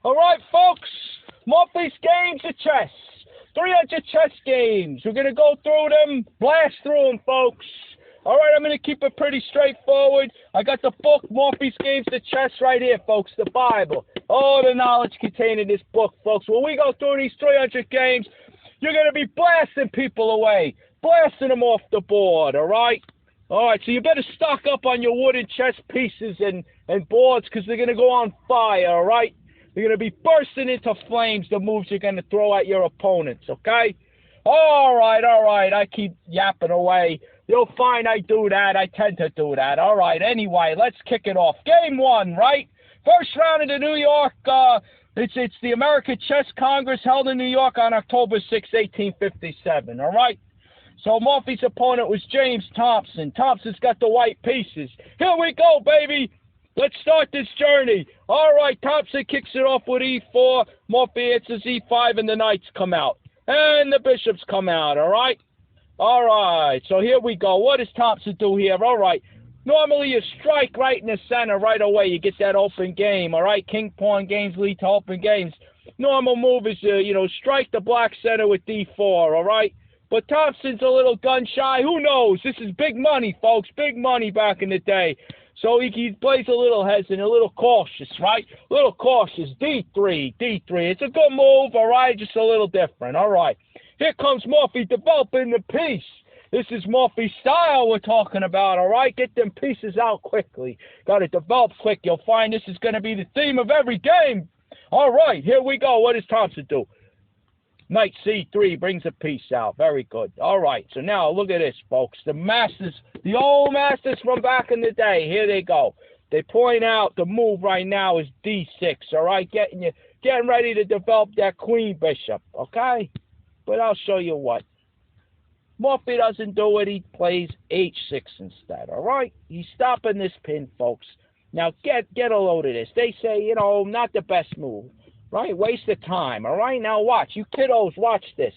All right, folks. Morphy's games of chess. 300 chess games. We're going to go through them, blast through them, folks. All right, I'm going to keep it pretty straightforward. I got the book, Morphy's Games of Chess, right here, folks, the Bible. All the knowledge contained in this book, folks. When we go through these 300 games, you're going to be blasting people away, blasting them off the board, all right? All right, so you better stock up on your wooden chess pieces and boards because they're going to go on fire, all right? They're going to be bursting into flames, the moves you're going to throw at your opponents, okay? All right, I keep yapping away. You'll find I do that. I tend to do that. All right, anyway, let's kick it off. Game one, right? First round of the New York, it's the American Chess Congress held in New York on October 6, 1857, all right? So Morphy's opponent was James Thompson. Thompson's got the white pieces. Here we go, baby. Let's start this journey. All right, Thompson kicks it off with e4. Morphy answers e5, and the knights come out. And the bishops come out, all right? All right, so here we go. What does Thompson do here? All right, normally you strike right in the center right away. You get that open game, all right? King-pawn games lead to open games. Normal move is, strike the black center with d4, all right? But Thompson's a little gun-shy. Who knows? This is big money, folks, big money back in the day. So he plays a little hesitant, a little cautious, right? A little cautious. D3. It's a good move, all right? Just a little different, all right? Here comes Morphy developing the piece. This is Morphy's style we're talking about, all right? Get them pieces out quickly. Got to develop quick. You'll find this is going to be the theme of every game. All right, here we go. What does Thompson do? Knight c3 brings a piece out. Very good. All right, so now look at this, folks. The masters, the old masters from back in the day, here they go. They point out the move right now is d6, all right? Getting ready to develop that queen bishop, okay? But I'll show you what. Morphy doesn't do it. He plays h6 instead, all right? He's stopping this pin, folks. Now, get a load of this. They say, not the best move. Right? Waste of time. All right? Now watch. You kiddos, watch this.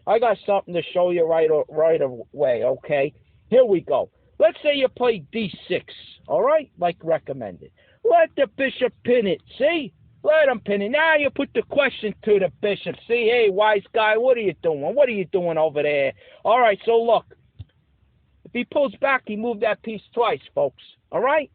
I got something to show you right away, okay? Here we go. Let's say you play d6, all right? Like recommended. Let the bishop pin it, see? Let him pin it. Now you put the question to the bishop. See, hey, wise guy, what are you doing? What are you doing over there? All right, so look. If he pulls back, he moved that piece twice, folks. All right?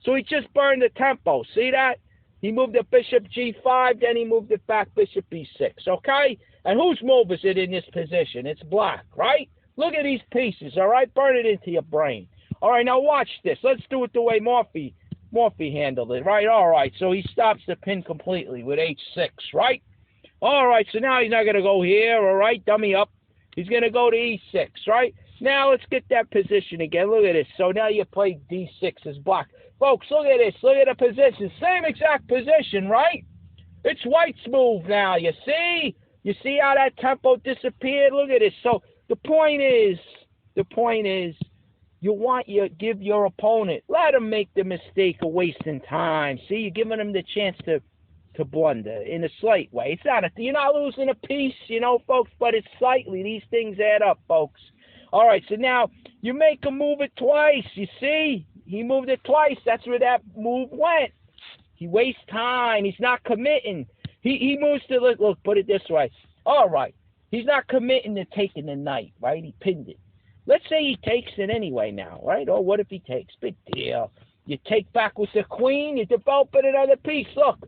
So he just burned the tempo. See that? He moved the bishop g5, then he moved it back bishop b6, okay? And whose move is it in this position? It's black, right? Look at these pieces, all right? Burn it into your brain. All right, now watch this. Let's do it the way Morphy handled it, right? All right, so he stops the pin completely with h6, right? All right, so now he's not going to go here, all right? Dummy up. He's going to go to e6, right? Now let's get that position again. Look at this. So now you play d6 as black. Folks, look at this. Look at the position. Same exact position, right? It's white's move now. You see? You see how that tempo disappeared? Look at this. So the point is, you give your opponent, let him make the mistake of wasting time. See, you're giving him the chance to blunder in a slight way. You're not losing a piece, folks, but it's slightly. These things add up, folks. All right, so now you make him move it twice. You see? He moved it twice. That's where that move went. He wastes time. He's not committing. He moves to, look, put it this way. All right. He's not committing to taking the knight, right? He pinned it. Let's say he takes it anyway now, right? Or what if he takes? Big deal. You take back with the queen. You develop another piece. Look.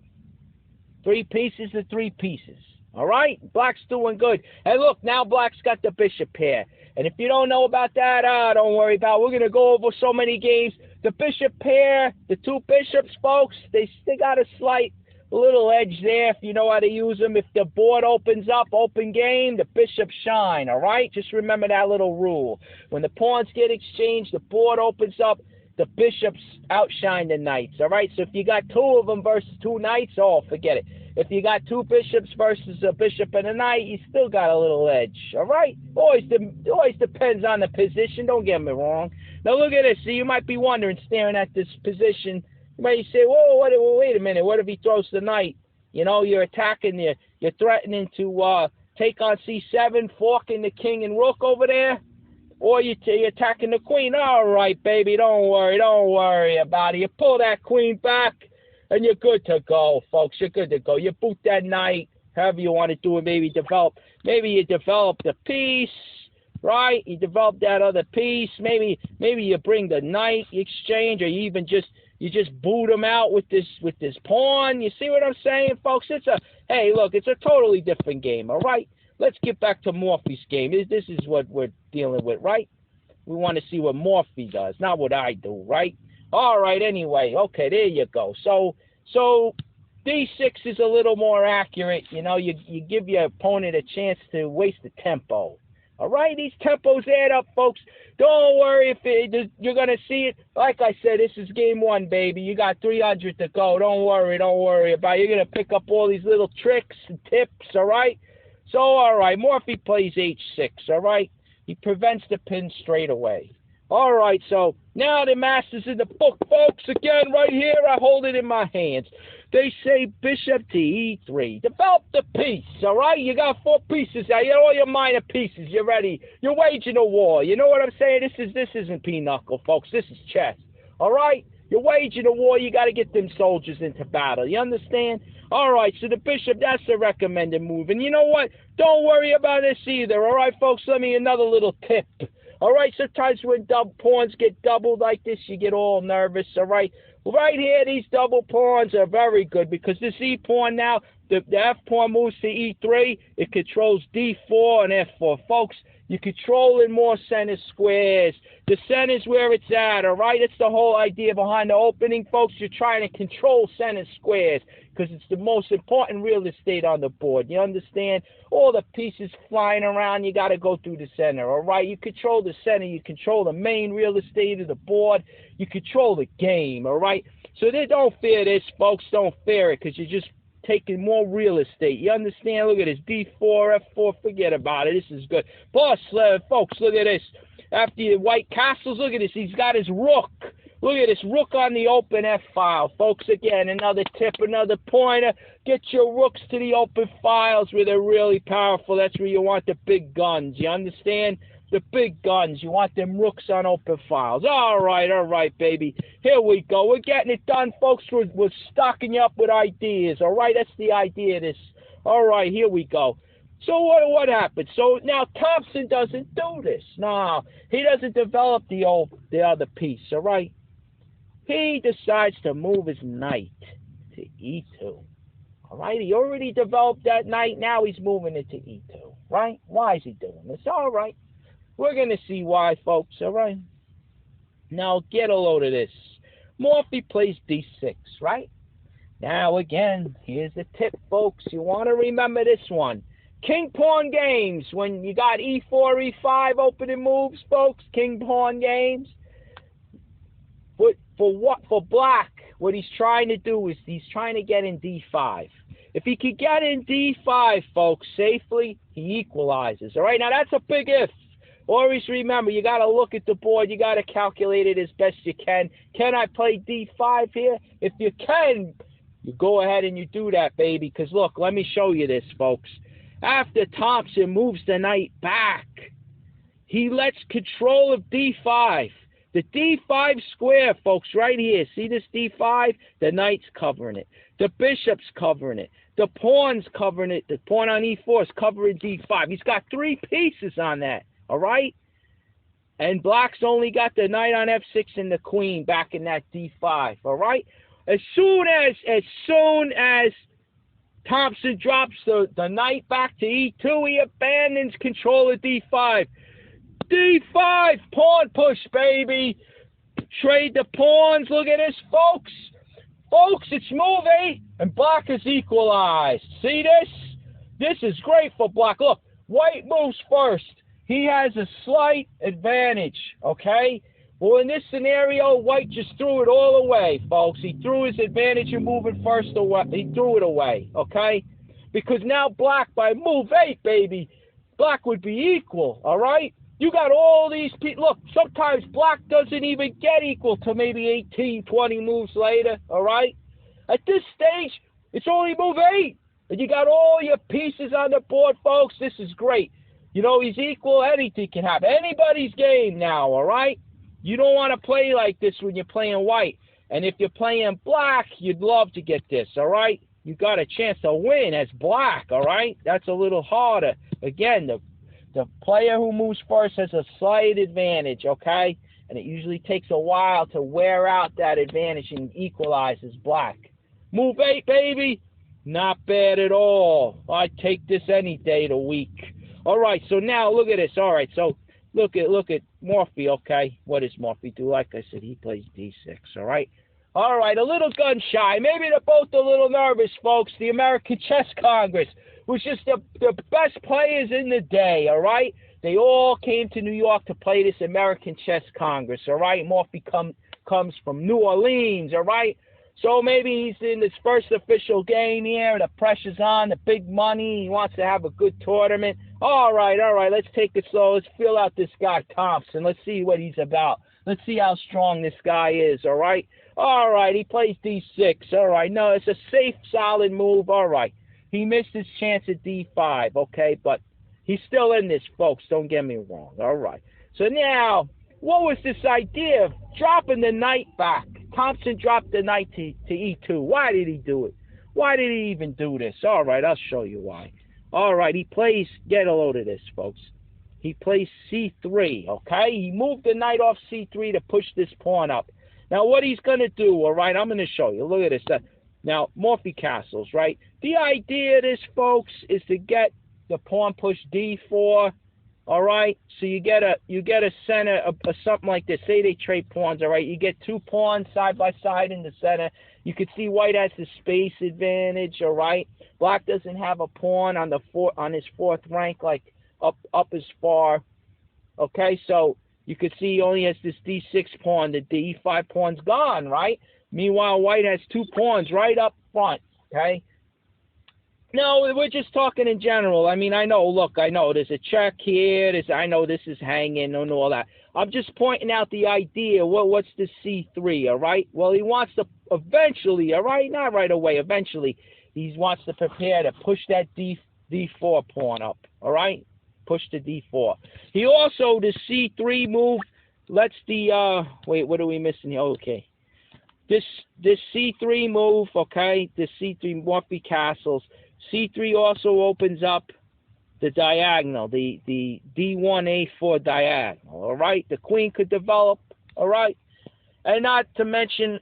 3 pieces to 3 pieces. All right? Black's doing good. And look, now Black's got the bishop here. And if you don't know about that, don't worry about it. We're going to go over so many games. The bishop pair, the 2 bishops, folks, they got a slight little edge there if you know how to use them. If the board opens up, open game, the bishops shine, all right? Just remember that little rule. When the pawns get exchanged, the board opens up, the bishops outshine the knights, all right? So if you got 2 of them versus 2 knights, forget it. If you got 2 bishops versus a bishop and a knight, you still got a little edge, all right? Always depends on the position, don't get me wrong. Now look at this. So you might be wondering, staring at this position, you might say, wait a minute, what if he throws the knight? You're attacking, you're threatening to take on c7, forking the king and rook over there, or you're attacking the queen. All right, baby, don't worry about it. You pull that queen back, and you're good to go, folks. You're good to go. You boot that knight, however you want to do it. Maybe you develop the piece, right? You develop that other piece. Maybe you bring the knight exchange, or you just boot them out with this pawn. You see what I'm saying, folks? Hey, look, it's a totally different game, all right? Let's get back to Morphy's game. This is what we're dealing with, right? We want to see what Morphy does, not what I do, right? All right, anyway, okay, there you go. So D6 is a little more accurate. You know, you give your opponent a chance to waste the tempo. All right, these tempos add up, folks. Don't worry if you're going to see it. Like I said, this is game one, baby. You got 300 to go. Don't worry about it. You're going to pick up all these little tricks and tips, all right? So, all right, Morphy plays H6, all right? He prevents the pin straight away. All right, so now the master's in the book, folks. Again, right here, I hold it in my hands. They say bishop to E3. Develop the piece, all right? You got 4 pieces now. You got all your minor pieces. You're ready. You're waging a war. You know what I'm saying? This isn't pinochle, folks. This is chess, all right? You're waging a war. You got to get them soldiers into battle. You understand? All right, so the bishop, that's the recommended move. And you know what? Don't worry about this either, all right, folks? Let me another little tip. All right, sometimes when pawns get doubled like this, you get all nervous, all right? Right here, these double pawns are very good because this E pawn now, the F pawn moves to E3. It controls D4 and F4. Folks, you're controlling more center squares. The center's where it's at, all right? It's the whole idea behind the opening, folks. You're trying to control center squares because it's the most important real estate on the board. You understand? All the pieces flying around, you got to go through the center, all right? You control the center. You control the main real estate of the board. You control the game, all right? So they don't fear this, folks. Don't fear it because you're just taking more real estate. You understand? Look at this. D4, F4. Forget about it. This is good. Boss, folks, look at this. After the white castles, look at this. He's got his rook. Look at this. Rook on the open F file. Folks, again, another tip, another pointer. Get your rooks to the open files where they're really powerful. That's where you want the big guns. You understand? The big guns. You want them rooks on open files. All right, baby. Here we go. We're getting it done, folks. We're stocking you up with ideas. All right, that's the idea of this. All right, here we go. So what happened? So now Thompson doesn't do this. No, he doesn't develop the other piece. All right. He decides to move his knight to E2. All right. He already developed that knight. Now he's moving it to E2. Right? Why is he doing this? All right. We're going to see why, folks, all right? Now, get a load of this. Morphy plays D6, right? Now, again, here's the tip, folks. You want to remember this one. King-pawn games, when you got E4, E5 opening moves, folks, king-pawn games. For Black, what he's trying to do is he's trying to get in D5. If he could get in D5, folks, safely, he equalizes, all right? Now, that's a big if. Always remember, you got to look at the board. You got to calculate it as best you can. Can I play D5 here? If you can, you go ahead and you do that, baby. Because, look, let me show you this, folks. After Thompson moves the knight back, he lets control of D5. The D5 square, folks, right here. See this D5? The knight's covering it. The bishop's covering it. The pawn's covering it. The pawn on E4 is covering D5. He's got 3 pieces on that. All right? And Black's only got the knight on F6 and the queen back in that D5. All right? As soon as Thompson drops the knight back to E2, he abandons control of D5. D5, pawn push, baby. Trade the pawns. Look at this, folks. Folks, it's moving, and Black is equalized. See this? This is great for Black. Look, white moves first. He has a slight advantage, okay? Well, in this scenario, white just threw it all away, folks. He threw his advantage in moving first away. He threw it away, okay? Because now Black, by move 8, baby, Black would be equal, all right? You got all these people. Look, sometimes Black doesn't even get equal to maybe 18, 20 moves later, all right? At this stage, it's only move 8. And you got all your pieces on the board, folks. This is great. You know, he's equal. Anything can happen. Anybody's game now, all right? You don't want to play like this when you're playing white. And if you're playing black, you'd love to get this, all right? You got a chance to win as black, all right? That's a little harder. Again, the player who moves first has a slight advantage, okay? And it usually takes a while to wear out that advantage and equalize as black. Move 8, baby. Not bad at all. I'd take this any day of the week. All right, so now look at this. All right, so look at Morphy, okay? What does Morphy do? Like I said, he plays D6, all right? All right, a little gun shy. Maybe they're both a little nervous, folks. The American Chess Congress was just the best players in the day, all right? They all came to New York to play this American Chess Congress, all right? Morphy comes from New Orleans, all right? So maybe he's in his first official game here. The pressure's on, the big money. He wants to have a good tournament. All right, let's take it slow. Let's feel out this guy, Thompson. Let's see what he's about. Let's see how strong this guy is, all right? All right, he plays D6. All right, no, it's a safe, solid move. All right, he missed his chance at D5, okay? But he's still in this, folks. Don't get me wrong. All right. So now, what was this idea of dropping the knight back? Thompson dropped the knight to E2. Why did he do it? Why did he even do this? All right, I'll show you why. All right, he plays, get a load of this, folks. He plays C3, okay? He moved the knight off C3 to push this pawn up. Now, what he's going to do, all right, I'm going to show you. Look at this. Now, Morphy castles, right? The idea of this, folks, is to get the pawn push D4, all right? So you get a center of something like this. Say they trade pawns, all right? You get 2 pawns side by side in the center. You can see white has the space advantage, all right? Black doesn't have a pawn on his 4th rank, like up as far, okay? So you can see he only has this D6 pawn. The D5 pawn's gone, right? Meanwhile, white has 2 pawns right up front, okay? No, we're just talking in general. I mean, I know there's a check here. I know this is hanging and all that. I'm just pointing out the idea. What's the C3, all right? Well, he wants to eventually, all right? Not right away, eventually. He wants to prepare to push that D4 pawn up, all right? Push the D4. He also, the C3 move, lets the, wait, what are we missing here? Okay. This C3 move, okay, the C3 Morphy castles, C3 also opens up the diagonal, the D1, A4 diagonal, all right? The queen could develop, all right? And not to mention,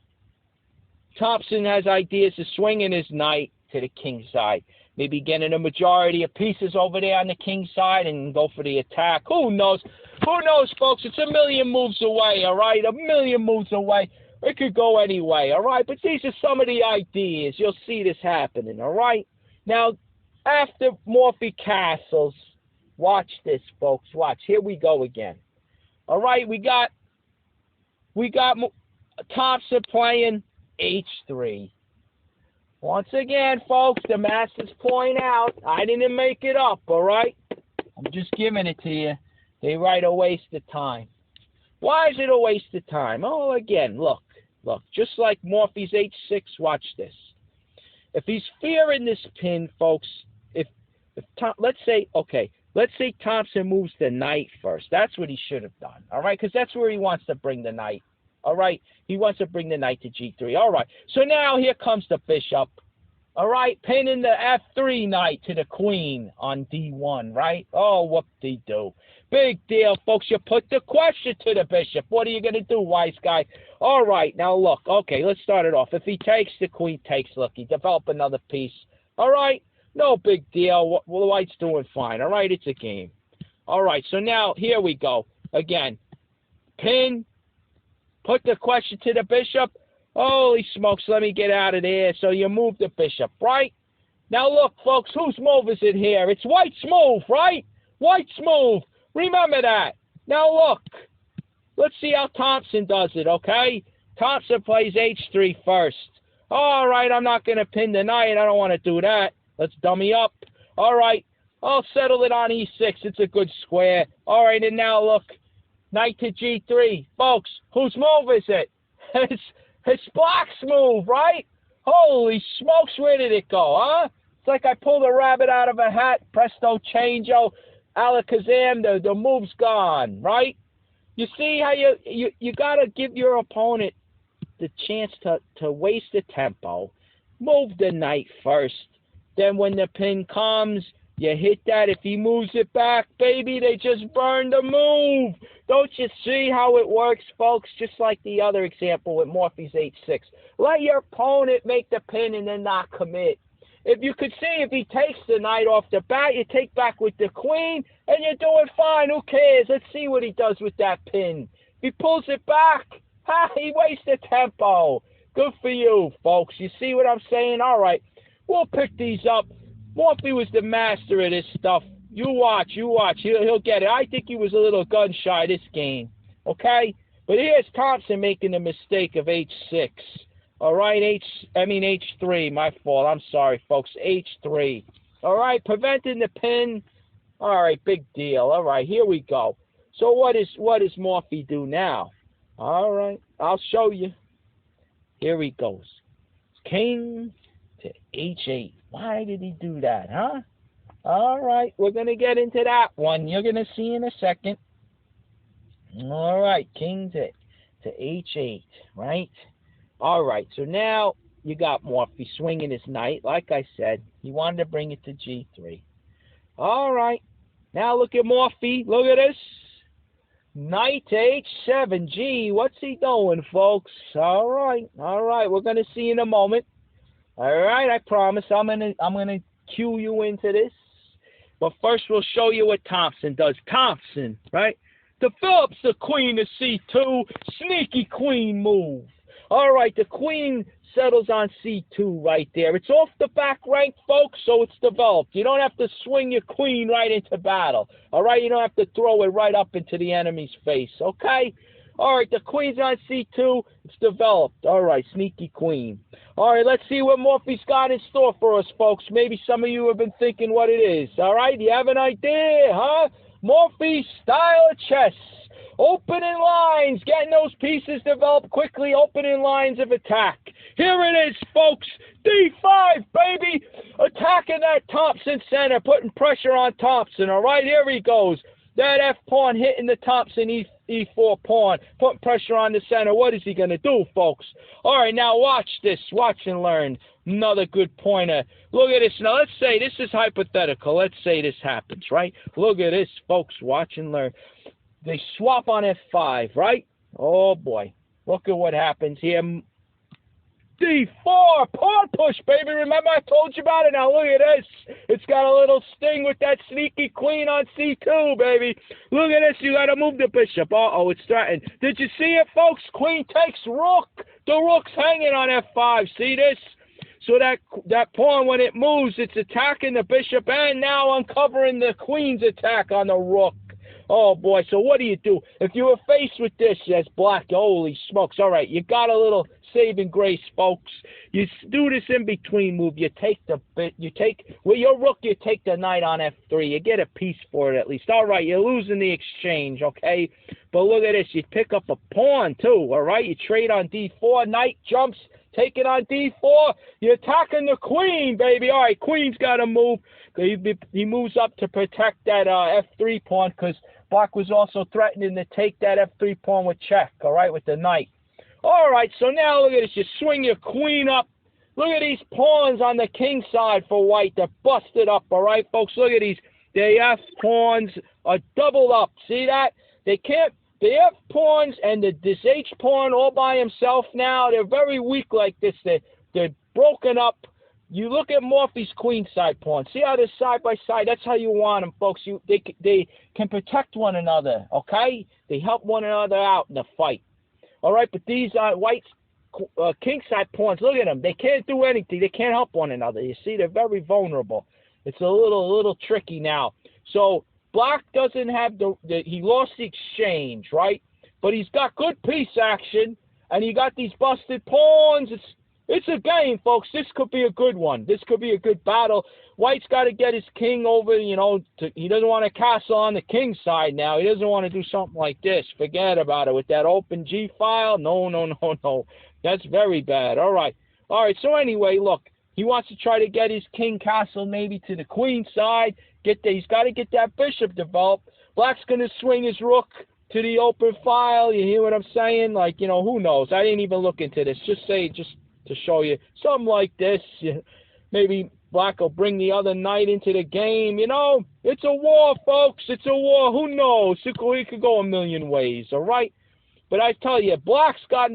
Thompson has ideas of swinging his knight to the king side. Maybe getting a majority of pieces over there on the king side and go for the attack. Who knows? Who knows, folks? It's a million moves away, all right? A million moves away. It could go any way, all right? But these are some of the ideas. You'll see this happening, all right? Now, after Morphy castles, watch this, folks. Watch. Here we go again. All right, we got Thompson playing H3. Once again, folks, the masters point out, I didn't make it up, all right? I'm just giving it to you. They write a waste of time. Why is it a waste of time? Oh, again, look, just like Morphy's H6, watch this. If he's fearing this pin, folks, let's say Thompson moves the knight first. That's what he should have done, all right? Because that's where he wants to bring the knight, all right? He wants to bring the knight to G3, all right. So now here comes the bishop, all right? Pinning the F3 knight to the queen on D1, right? Oh, whoop-de-doo. Big deal, folks. You put the question to the bishop. What are you going to do, wise guy? All right, now look. Okay, let's start it off. If he takes, the queen takes. Look, he develop another piece. All right, no big deal. Well, white's doing fine. All right, it's a game. All right, so now here we go. Again, pin, put the question to the bishop. Holy smokes, let me get out of there. So you move the bishop, right? Now look, folks, whose move is it here? It's white's move, right? White's move. Remember that. Now look, let's see how Thompson does it, okay? Thompson plays H3 first. All right, I'm not going to pin the knight. I don't want to do that. Let's dummy up. All right, I'll settle it on E6. It's a good square. All right, and now look, knight to G3. Folks, whose move is it? It's black's move, right? Holy smokes, where did it go, huh? It's like I pulled a rabbit out of a hat. Presto, changeo. Alakazam, the move's gone, right? You see how you got to give your opponent the chance to waste the tempo, move the knight first. Then when the pin comes, you hit that. If he moves it back, baby, they just burn the move. Don't you see how it works, folks? Just like the other example with Morphy's H6. Let your opponent make the pin and then not commit. If you could see, if he takes the knight off the bat, you take back with the queen, and you're doing fine. Who cares? Let's see what he does with that pin. If he pulls it back, he wasted tempo. Good for you, folks. You see what I'm saying? All right, we'll pick these up. Morphy was the master of this stuff. You watch. He'll get it. I think he was a little gun-shy this game, okay? But here's Thompson making the mistake of H6. All right, H3, my fault. I'm sorry, folks. H3. All right, preventing the pin. All right, big deal. All right, here we go. So what does Morphy do now? All right, I'll show you. Here he goes. King to H8. Why did he do that, huh? All right, we're going to get into that one. You're going to see in a second. All right, king to H8, right? All right, so now you got Morphy swinging his knight. Like I said, he wanted to bring it to G3. All right, now look at Morphy. Look at this. Knight to H7. Gee, what's he doing, folks? All right, we're going to see in a moment. All right, I promise I'm gonna cue you into this. But first we'll show you what Thompson does. Thompson, right? Develops the queen to C2. Sneaky queen move. All right, the queen settles on C2 right there. It's off the back rank, folks, so it's developed. You don't have to swing your queen right into battle. All right, you don't have to throw it right up into the enemy's face, okay? All right, the queen's on C2. It's developed. All right, sneaky queen. All right, let's see what Morphy's got in store for us, folks. Maybe some of you have been thinking what it is. All right, you have an idea, huh? Morphy's style of chess. Opening lines, getting those pieces developed quickly, opening lines of attack. Here it is, folks. D5, baby. Attacking that Thompson center, putting pressure on Thompson. All right, here he goes. That F pawn hitting the Thompson E4 pawn, putting pressure on the center. What is he going to do, folks? All right, now watch this. Watch and learn. Another good pointer. Look at this. Now, let's say this is hypothetical. Let's say this happens, right? Look at this, folks. Watch and learn. They swap on F5, right? Oh, boy. Look at what happens here. D4, pawn push, baby. Remember I told you about it? Now look at this. It's got a little sting with that sneaky queen on C2, baby. Look at this. You got to move the bishop. Uh-oh, it's threatened. Did you see it, folks? Queen takes rook. The rook's hanging on F5. See this? So that pawn, when it moves, it's attacking the bishop and now uncovering the queen's attack on the rook. Oh, boy. So what do you do? If you were faced with this as black, holy smokes. All right, you got a little saving grace, folks. You do this in-between move. You take with your rook, you take the knight on F3. You get a piece for it at least. All right, you're losing the exchange, okay? But look at this. You pick up a pawn, too, all right? You trade on D4. Knight jumps. Take it on D4. You're attacking the queen, baby. All right, queen's got to move. He moves up to protect that F3 pawn because black was also threatening to take that F3 pawn with check, all right, with the knight. All right, so now look at this. You swing your queen up. Look at these pawns on the king side for white. They're busted up, all right, folks? Look at these. The F pawns are doubled up. See that? They can't. The F pawns and this H pawn all by himself now, they're very weak like this. They're broken up. You look at Morphy's queen side pawn. See how they're side by side? That's how you want them, folks. They can protect one another, okay? They help one another out in the fight. All right, but these white king side pawns, look at them. They can't do anything. They can't help one another. You see, they're very vulnerable. It's a little tricky now. So black doesn't have he lost the exchange, right? But he's got good piece action, and he got these busted pawns. It's a game, folks. This could be a good one. This could be a good battle. White's got to get his king over, he doesn't want to castle on the king side now. He doesn't want to do something like this. Forget about it. With that open G file, no. That's very bad. All right, so anyway, look. He wants to try to get his king castle maybe to the queen side. He's got to get that bishop developed. Black's going to swing his rook. to the open file. You hear what I'm saying? Like, you know, who knows? I didn't even look into this. Just to show you something like this. Maybe Black will bring the other knight into the game. You know, it's a war, folks. It's a war. Who knows? It could go a million ways, all right? But I tell you, Black's got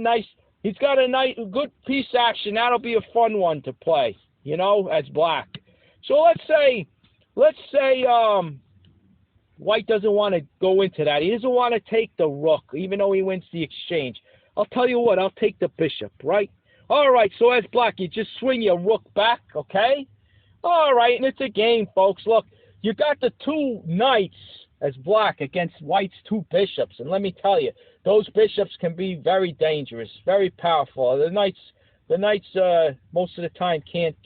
he's got a good piece action. That'll be a fun one to play, you know, as Black. So let's say White doesn't want to go into that. He doesn't want to take the rook, even though he wins the exchange. I'll tell you what, I'll take the bishop, right? All right, so as Black, you just swing your rook back, okay? All right, and it's a game, folks. Look, you got the two knights as Black against White's two bishops. And let me tell you, those bishops can be very dangerous, very powerful. The knights most of the time can't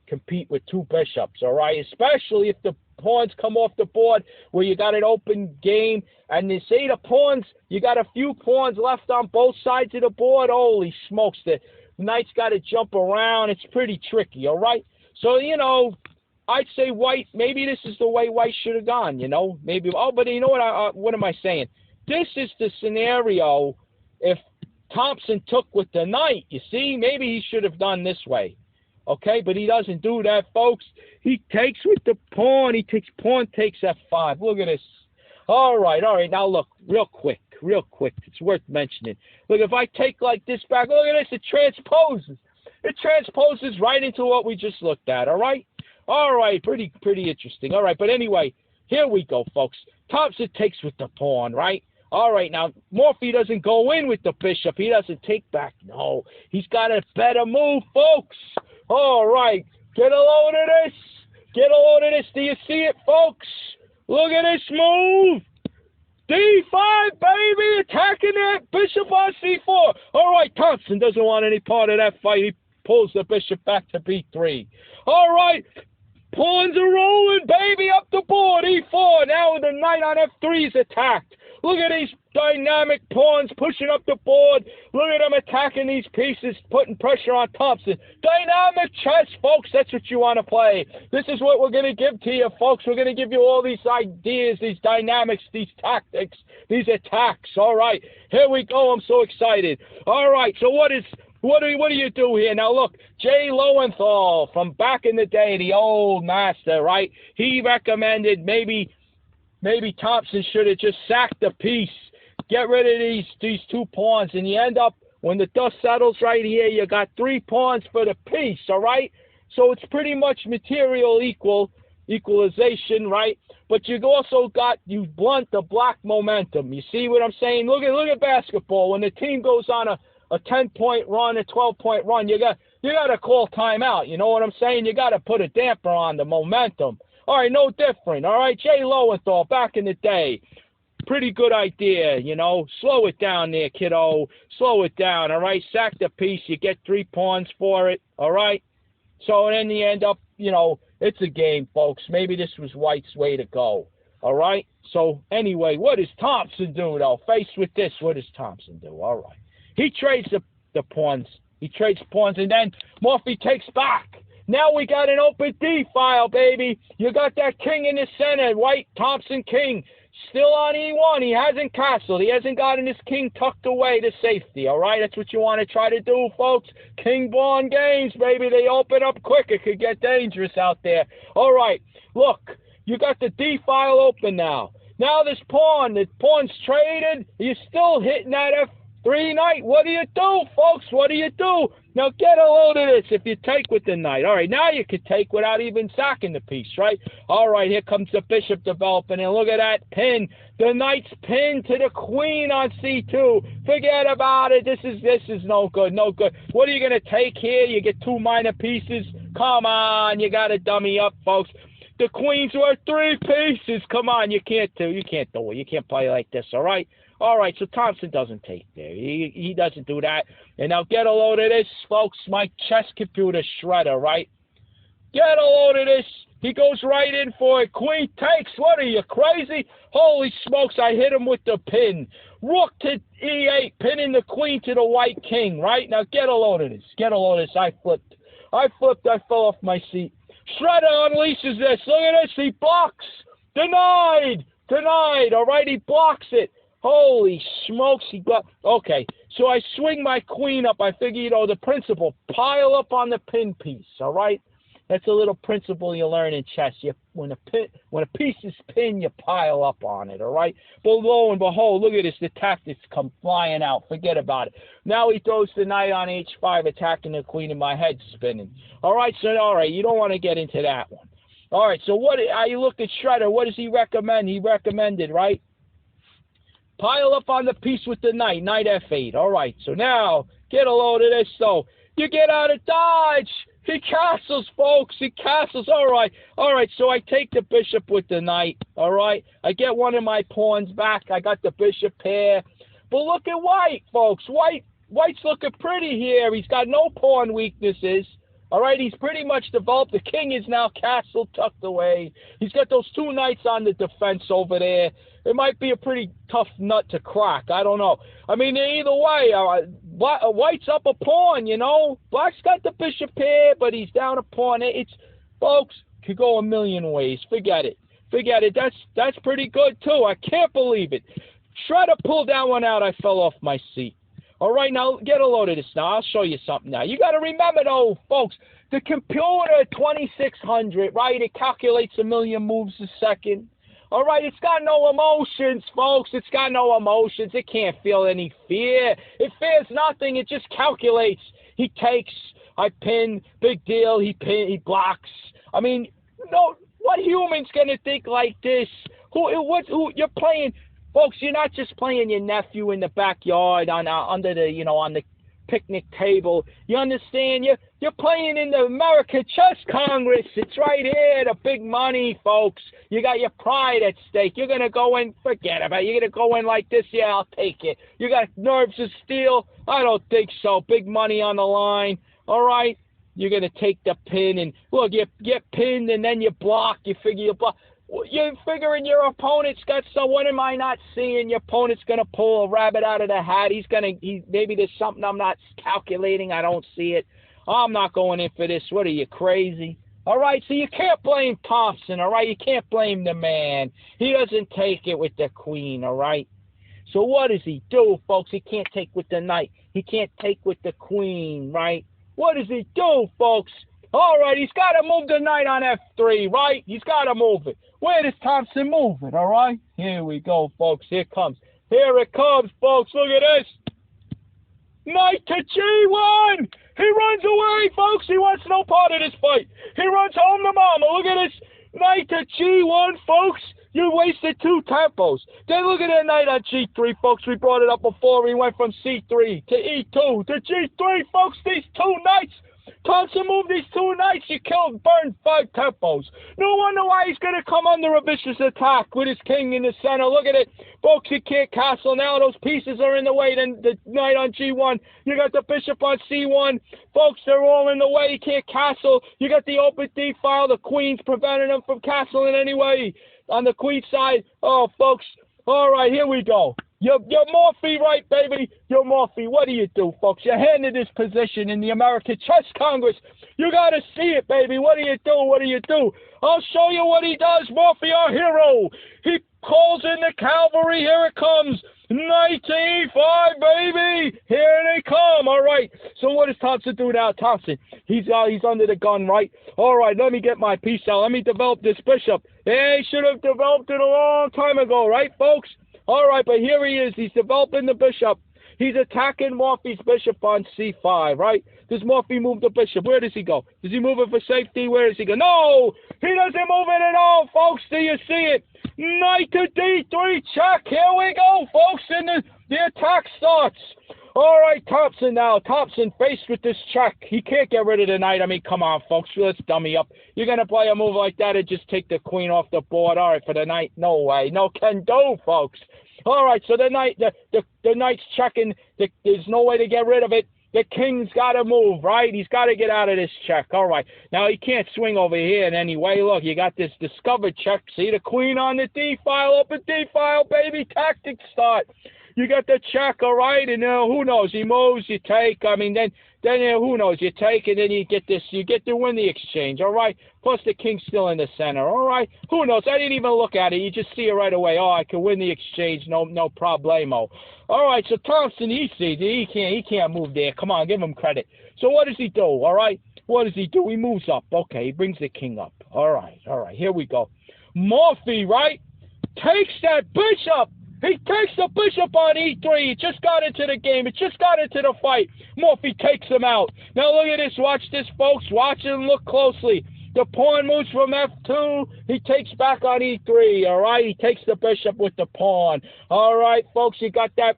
compete with two bishops, all right? Especially if the pawns come off the board where you got an open game, and they say the pawns, you got a few pawns left on both sides of the board. Holy smokes, the knight's got to jump around. It's pretty tricky, all right? So, you know, I'd say White, maybe this is the way White should have gone, you know? Maybe, but you know what am I saying? This is the scenario if Thompson took with the knight, you see? Maybe he should have done this way. Okay, but he doesn't do that, folks. He takes with the pawn. Pawn takes F5. Look at this. All right. Now, look, real quick. It's worth mentioning. Look, if I take like this back, look at this. It transposes. It transposes right into what we just looked at, all right? All right, pretty interesting. All right, but anyway, here we go, folks. Thompson takes with the pawn, right? All right, now, Morphy doesn't go in with the bishop. He doesn't take back. No, he's got a better move, folks. All right, get a load of this. Get a load of this. Do you see it, folks? Look at this move. D5, baby, attacking that bishop on C4. All right, Thompson doesn't want any part of that fight. He pulls the bishop back to B3. All right, pawns are rolling, baby, up the board, E4. Now the knight on F3 is attacked. Look at these dynamic pawns pushing up the board. Look at them attacking these pieces, putting pressure on Thompson. Dynamic chess, folks. That's what you want to play. This is what we're going to give to you, folks. We're going to give you all these ideas, these dynamics, these tactics, these attacks. All right, here we go. I'm so excited. All right, so what do you do here? Now, look, Jay Lowenthal from back in the day, the old master, right? He recommended maybe Thompson should have just sacked the piece, get rid of these two pawns, and you end up, when the dust settles right here, you got 3 pawns for the piece, all right? So it's pretty much material equalization, right? But you also you blunt the Black momentum. You see what I'm saying? Look at basketball. When the team goes on a 10-point run, a 12-point run, you got to call timeout. You know what I'm saying? You got to put a damper on the momentum. All right, no different. All right, Jay Lowenthal, back in the day, pretty good idea, you know. Slow it down there, kiddo. Slow it down, all right? Sack the piece. You get 3 pawns for it, all right? So then you end up, you know, it's a game, folks. Maybe this was White's way to go, all right? So anyway, what does Thompson do, though? Faced with this, what does Thompson do? All right. He trades the pawns. He trades pawns, and then Morphy takes back. Now we got an open D file, baby. You got that king in the center, White, Thompson, king. Still on E1. He hasn't castled. He hasn't gotten his king tucked away to safety, all right? That's what you want to try to do, folks. King-born games, baby. They open up quick. It could get dangerous out there. All right, look. You got the D file open now. Now the pawn's traded. You're still hitting that F3 knight. What do you do, folks? What do you do? Now get a load of this if you take with the knight. All right, now you can take without even sacking the piece, right? All right, here comes the bishop developing, and look at that pin. The knight's pinned to the queen on C2. Forget about it. This is no good, no good. What are you going to take here? You get 2 minor pieces. Come on, you got to dummy up, folks. The queen's worth 3 pieces. Come on, you can't do it. You can't play like this, all right? All right, so Thompson doesn't take there. He doesn't do that. And now get a load of this, folks. My chess computer shredder, right? Get a load of this. He goes right in for it. Queen takes. What are you, crazy? Holy smokes, I hit him with the pin. Rook to E8, pinning the queen to the white king, right? Now get a load of this. Get a load of this. I flipped. I fell off my seat. Shredder unleashes this. Look at this. He blocks. Denied. denied, all right? He blocks it. Holy smokes, he got, okay. So I swing my queen up. I figure, the principle, pile up on the pin piece, all right? That's a little principle you learn in chess. When a piece is pinned, you pile up on it, all right? But lo and behold, look at this. The tactics come flying out. Forget about it. Now he throws the knight on h5, attacking the queen, and my head's spinning. All right, so, all right, you don't want to get into that one. All right, so you look at Shredder. What does he recommend? He recommended, right? Pile up on the piece with the knight f8. All right, so now get a load of this, though. You get out of dodge. He castles, folks. He castles. All right. So I take the bishop with the knight. All right. I get one of my pawns back. I got the bishop here. But look at white, folks. White's looking pretty here. He's got no pawn weaknesses. All right. He's pretty much developed. The king is now castle tucked away. He's got those two knights on the defense over there. It might be a pretty tough nut to crack. I don't know. I mean, either way, white's up a pawn, Black's got the bishop here, but he's down a pawn. Folks, could go a million ways. Forget it. That's pretty good, too. I can't believe it. Try to pull that one out. I fell off my seat. All right, now, get a load of this now. I'll show you something now. You got to remember, though, folks, the computer 2600, right, it calculates a million moves a second. All right, it's got no emotions, folks. It's got no emotions. It can't feel any fear. It fears nothing. It just calculates. He takes, I pin, big deal. He blocks. I mean, no, what human's gonna think like this? Who you're playing, folks? You're not just playing your nephew in the backyard under the on the picnic table. You understand? You're playing in the American Chess Congress. It's right here, the big money, folks. You got your pride at stake. You're going to go in, forget about it. You're going to go in like this, yeah, I'll take it. You got nerves of steel? I don't think so. Big money on the line. All right? You're going to take the pin, and look, you get pinned, and then you block. You figure you block. You're figuring your opponent's got some. What am I not seeing? Your opponent's gonna pull a rabbit out of the hat. Maybe there's something I'm not calculating. I don't see it. I'm not going in for this. What are you, crazy? All right, so you can't blame Thompson. All right, you can't blame the man. He doesn't take it with the queen. All right. So what does he do, folks? He can't take with the knight. He can't take with the queen. Right? What does he do, folks? All right, he's got to move the knight on f3, right? He's got to move it. Where does Thompson move it, all right? Here we go, folks. Here it comes, folks. Look at this. Knight to g1. He runs away, folks. He wants no part of this fight. He runs home to mama. Look at this. Knight to g1, folks. You wasted 2 tempos. Then look at that knight on g3, folks. We brought it up before. We went from c3 to e2 to g3, folks. These 2 knights. Thompson moved these 2 knights. You burned 5 tempos. No wonder why he's going to come under a vicious attack with his king in the center. Look at it. Folks, he can't castle now. Those pieces are in the way. Then the knight on g1. You got the bishop on c1. Folks, they're all in the way. He can't castle. You got the open d file. The queen's preventing him from castling anyway. On the queen side. Oh, folks. All right, here we go. You're Morphy, right, baby? You're Morphy. What do you do, folks? You're handed this position in the American Chess Congress. You got to see it, baby. What do you do? I'll show you what he does, Morphy, our hero. He calls in the cavalry. Here it comes. Knight to e5, baby. Here they come. All right. So what does Thompson do now? Thompson, he's under the gun, right? All right, let me get my piece out. Let me develop this bishop. Yeah, he should have developed it a long time ago, right, folks? All right, but here he is. He's developing the bishop. He's attacking Morphy's bishop on c5, right? Does Morphy move the bishop? Where does he go? Does he move it for safety? Where does he go? No! He doesn't move it at all, folks. Do you see it? Knight to d3 check. Here we go, folks. And the attack starts. All right, Thompson now. Thompson faced with this check. He can't get rid of the knight. I mean, come on, folks. Let's dummy up. You're going to play a move like that and just take the queen off the board. All right, for the knight. No way. No can do, folks. All right, so the knight's checking. There's no way to get rid of it. The king's got to move, right? He's got to get out of this check. All right. Now, he can't swing over here in any way. Look, you got this discovered check. See the queen on the d-file, open d-file, baby. Tactics start. You get the check, all right? And who knows? He moves, you take. I mean, then who knows? You take, and then you get to win the exchange, all right? Plus the king's still in the center, all right? Who knows? I didn't even look at it. You just see it right away. Oh, I can win the exchange, no problemo. All right, so Thompson, he sees it. He can't move there. Come on, give him credit. So what does he do, all right? What does he do? He moves up. Okay, he brings the king up. All right, here we go. Morphy, right, takes that bishop. He takes the bishop on e3. It just got into the game. It just got into the fight. Morphy takes him out. Now look at this. Watch this, folks. Watch and look closely. The pawn moves from f2. He takes back on e3, all right? He takes the bishop with the pawn. All right, folks, you got that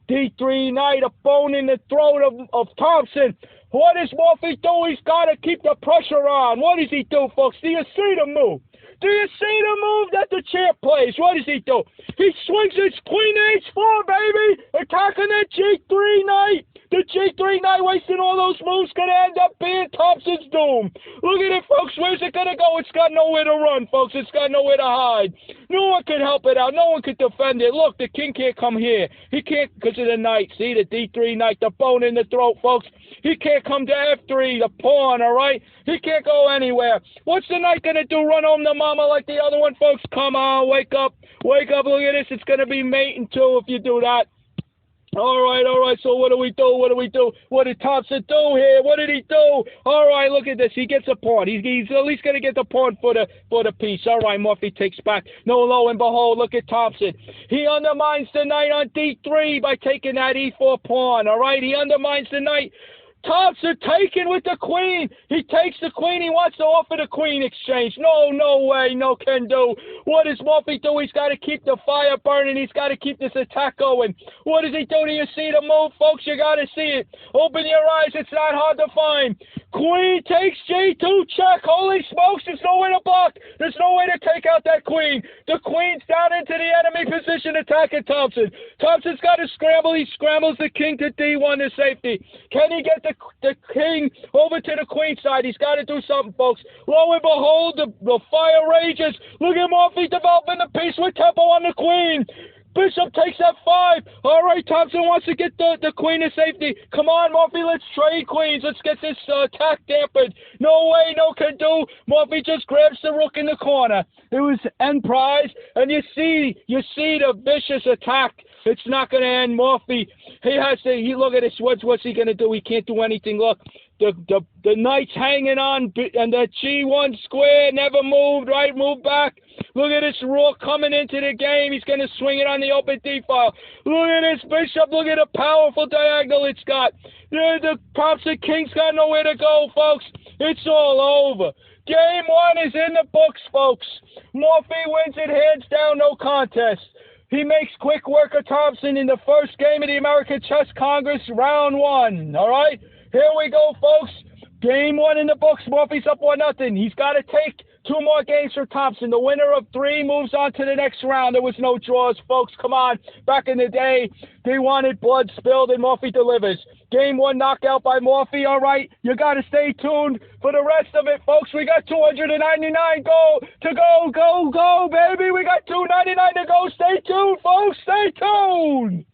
d3 knight, a bone in the throat of Thompson. What does Morphy do? He's got to keep the pressure on. What does he do, folks? Do you see the move? Do you see the move that the champ plays? What does he do? He swings his queen h4, baby, attacking that g3 knight. The g3 knight wasting all those moves could end up being Thompson's doom. Look at it, folks. Where's it going to go? It's got nowhere to run, folks. It's got nowhere to hide. No one can help it out. No one can defend it. Look, the king can't come here. He can't because of the knight. See, the d3 knight, the bone in the throat, folks. He can't come to f3, the pawn, all right? He can't go anywhere. What's the knight going to do? Run home to mama like the other one, folks? Come on, wake up. Wake up. Look at this. It's going to be mate in two if you do that. All right, so what do we do? What did Thompson do here? What did he do? All right, look at this. He gets a pawn. He's at least going to get the pawn for the piece. All right, Morphy takes back. No, lo and behold, look at Thompson. He undermines the knight on d3 by taking that e4 pawn. All right, he undermines the knight. Thompson taken with the queen. He takes the queen. He wants to offer the queen exchange. No way. No can do. What does Morphy do? He's got to keep the fire burning. He's got to keep this attack going. What does he do? Do you see the move, folks? You got to see it. Open your eyes. It's not hard to find. Queen takes g2 check. Holy smokes. There's no way to block. There's no way to take out that queen. The queen's down into the enemy position attacking Thompson. Thompson's got to scramble. He scrambles the king to d1 to safety. Can he get the king over to the queen side? He's got to do something, folks. Lo and behold, the fire rages. Look at Morphy developing the piece with tempo on the queen. Bishop takes f5. All right, Thompson wants to get the queen to safety. Come on, Morphy, let's trade queens. Let's get this attack dampened. No way, no can do. Morphy just grabs the rook in the corner. It was end prize, and you see the vicious attack. It's not going to end. Morphy, look at this. What's he going to do? He can't do anything. Look, the knight's hanging on, and the g1 square never moved, right? Move back. Look at this rook coming into the game. He's going to swing it on the open d-file. Look at this bishop. Look at the powerful diagonal it's got. The Thompson king's got nowhere to go, folks. It's all over. Game 1 is in the books, folks. Morphy wins it hands down, no contest. He makes quick work of Thompson in the first game of the American Chess Congress, round 1. All right? Here we go, folks. Game 1 in the books. Morphy's up 1-0. He's got to take 2 more games for Thompson. The winner of 3 moves on to the next round. There was no draws, folks. Come on. Back in the day, they wanted blood spilled, and Morphy delivers. Game 1 knockout by Morphy. All right, you got to stay tuned for the rest of it, folks. We got 299 go, baby. We got 299 to go. Stay tuned, folks. Stay tuned.